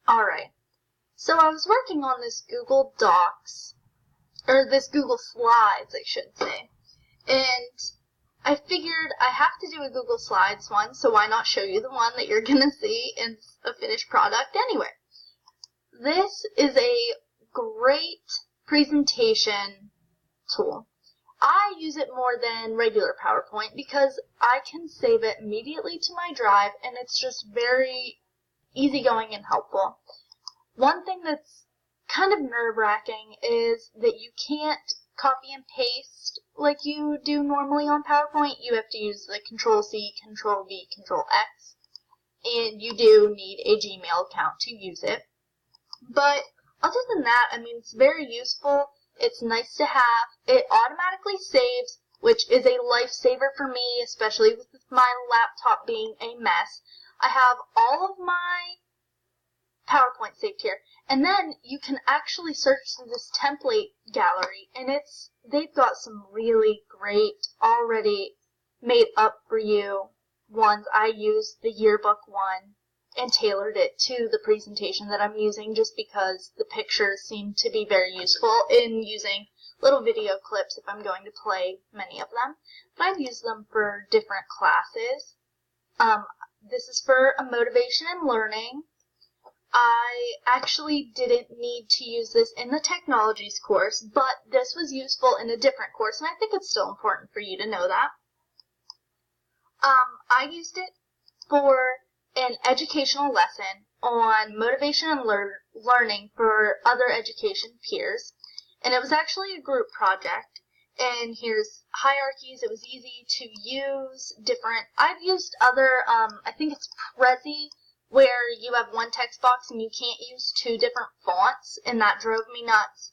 Alright, so I was working on this Google Docs, or this Google Slides, I should say, and I figured I have to do a Google Slides one, so why not show you the one that you're going to see in a finished product anyway. This is a great presentation tool. I use it more than regular PowerPoint because I can save it immediately to my drive, and it's just very easygoing and helpful. One thing that's kind of nerve-wracking is that you can't copy and paste like you do normally on PowerPoint. You have to use the Control-C, Control-V, Control-X, and you do need a Gmail account to use it. But other than that, I mean, it's very useful. It's nice to have. It automatically saves, which is a lifesaver for me, especially with my laptop being a mess. I have all of my PowerPoint saved here, and then you can actually search through this template gallery, and they've got some really great already made up for you ones. I used the yearbook one and tailored it to the presentation that I'm using just because the pictures seem to be very useful in using little video clips if I'm going to play many of them. But I've used them for different classes. This is for a motivation and learning. I actually didn't need to use this in the technologies course, but this was useful in a different course, and I think it's still important for you to know that. I used it for an educational lesson on motivation and learning for other education peers, and it was actually a group project. And here's hierarchies. It was easy to use different. I've used other, I think it's Prezi, where you have one text box and you can't use two different fonts, and that drove me nuts.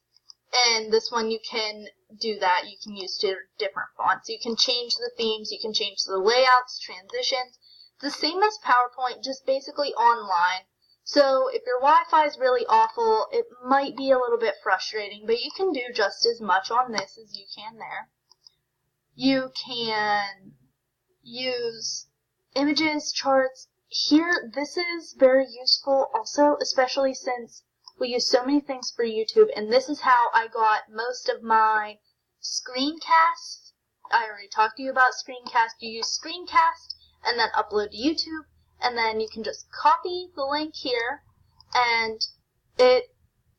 And this one you can do that. You can use two different fonts. You can change the themes, you can change the layouts, transitions. The same as PowerPoint, just basically online. So if your Wi-Fi is really awful, it might be a little bit frustrating, but you can do just as much on this as you can there. You can use images, charts. Here, this is very useful also, especially since we use so many things for YouTube, and this is how I got most of my screencasts. I already talked to you about screencast. You use screencast and then upload to YouTube, and then you can just copy the link here, and it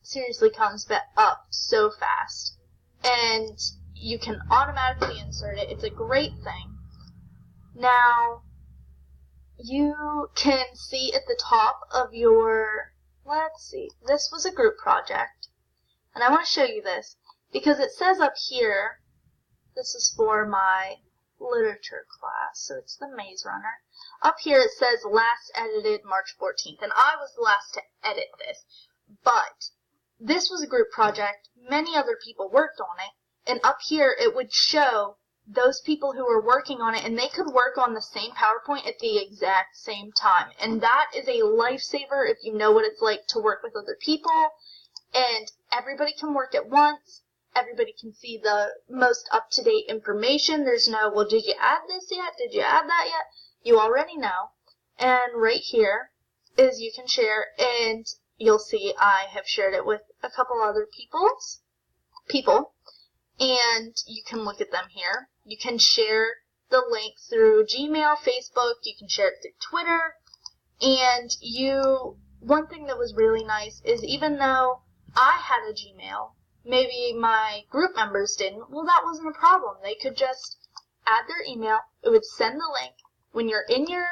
seriously comes up so fast. And you can automatically insert it. It's a great thing. Now, you can see at the top of your, let's see, this was a group project, and I want to show you this, because it says up here, this is for my literature class, so it's the Maze Runner. Up here it says last edited March 14th, and I was the last to edit this, but this was a group project, many other people worked on it, and up here it would show those people who were working on it, and they could work on the same PowerPoint at the exact same time. And that is a lifesaver if you know what it's like to work with other people, and everybody can work at once. Everybody can see the most up-to-date information. There's no, well, did you add this yet? Did you add that yet? You already know. And right here is you can share, and you'll see I have shared it with a couple other people, and you can look at them here. You can share the link through Gmail, Facebook, you can share it through Twitter, and one thing that was really nice is even though I had a Gmail, maybe my group members didn't, well, that wasn't a problem. They could just add their email, it would send the link. When you're in your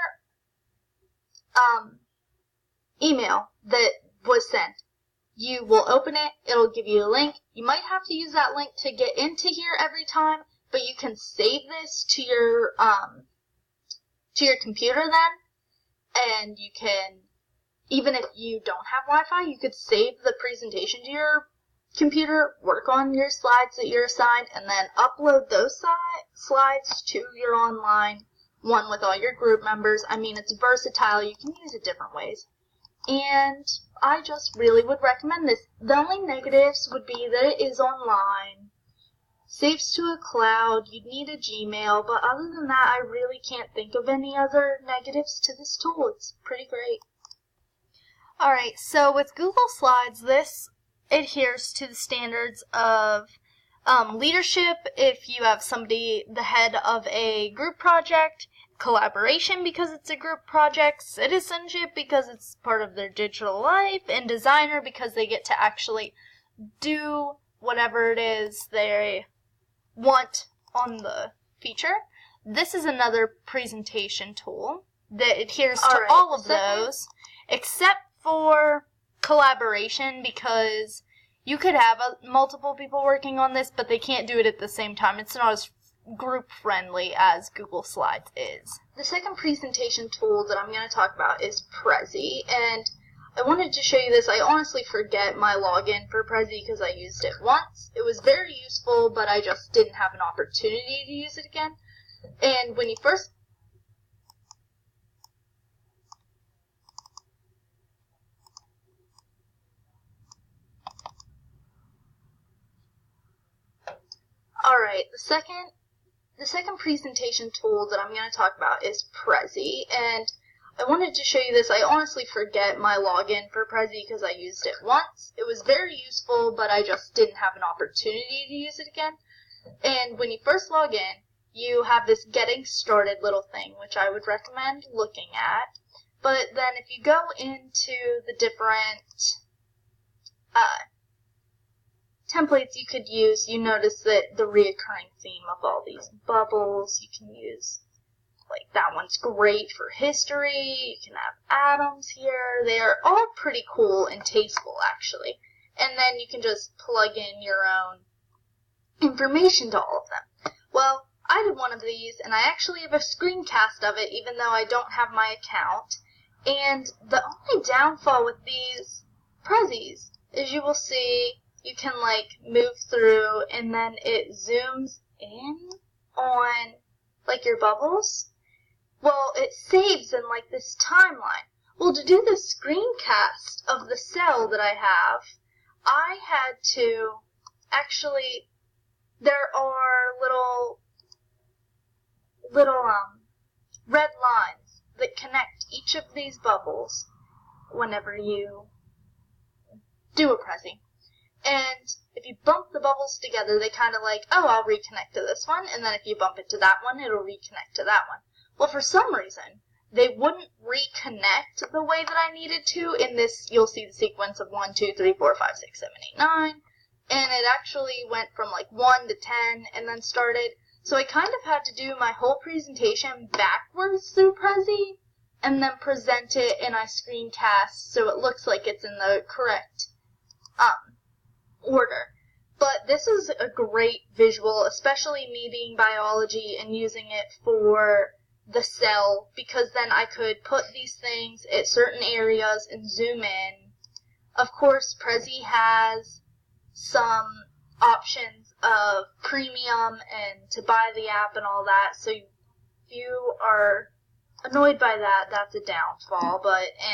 email that was sent, you will open it, it'll give you a link. You might have to use that link to get into here every time, but you can save this to your computer then, and you can, even if you don't have Wi-Fi, you could save the presentation to your computer, work on your slides that you're assigned, and then upload those slides to your online one with all your group members. I mean, it's versatile. You can use it different ways. And I just really would recommend this. The only negatives would be that it is online, saves to a cloud, you'd need a Gmail, but other than that, I really can't think of any other negatives to this tool. It's pretty great. Alright, so with Google Slides, this adheres to the standards of leadership if you have somebody the head of a group project, collaboration because it's a group project, citizenship because it's part of their digital life, and designer because they get to actually do whatever it is they want on the feature. This is another presentation tool that adheres to all of those, except for collaboration, because you could have multiple people working on this, but they can't do it at the same time. It's not as group friendly as Google Slides is. The second presentation tool that I'm going to talk about is Prezi, and I wanted to show you this. I honestly forget my login for Prezi because I used it once. It was very useful, but I just didn't have an opportunity to use it again. And when you first Alright, the second presentation tool that I'm going to talk about is Prezi, and I wanted to show you this. I honestly forget my login for Prezi because I used it once. It was very useful, but I just didn't have an opportunity to use it again. And when you first log in, you have this getting started little thing, which I would recommend looking at. But then if you go into the different templates you could use, you notice that the reoccurring theme of all these bubbles, you can use, like, that one's great for history. You can have atoms here. They are all pretty cool and tasteful, actually. And then you can just plug in your own information to all of them. Well, I did one of these, and I actually have a screencast of it, even though I don't have my account. And the only downfall with these Prezis is you will see you can, like, move through, and then it zooms in on, like, your bubbles. Well, it saves in, like, this timeline. Well, to do the screencast of the cell that I have, I had to actually, there are little red lines that connect each of these bubbles whenever you do a Prezi. And if you bump the bubbles together, they kind of like, oh, I'll reconnect to this one, and then if you bump it to that one, it'll reconnect to that one. Well, for some reason, they wouldn't reconnect the way that I needed to. In this, you'll see the sequence of 1, 2, 3, 4, 5, 6, 7, 8, 9, and it actually went from like 1 to 10 and then started. So I kind of had to do my whole presentation backwards through Prezi and then present it in a screencast so it looks like it's in the correct order. But this is a great visual, especially me being biology and using it for the cell, because then I could put these things at certain areas and zoom in. Of course, Prezi has some options of premium and to buy the app and all that, so if you are annoyed by that, that's a downfall.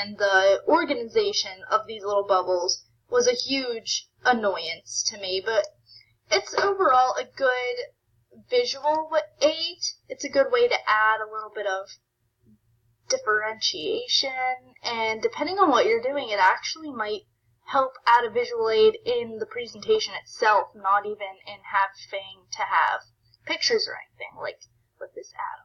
And the organization of these little bubbles was a huge annoyance to me, but it's overall a good visual aid. It's a good way to add a little bit of differentiation, and depending on what you're doing, it actually might help add a visual aid in the presentation itself, not even in having to have pictures or anything, like with this atom.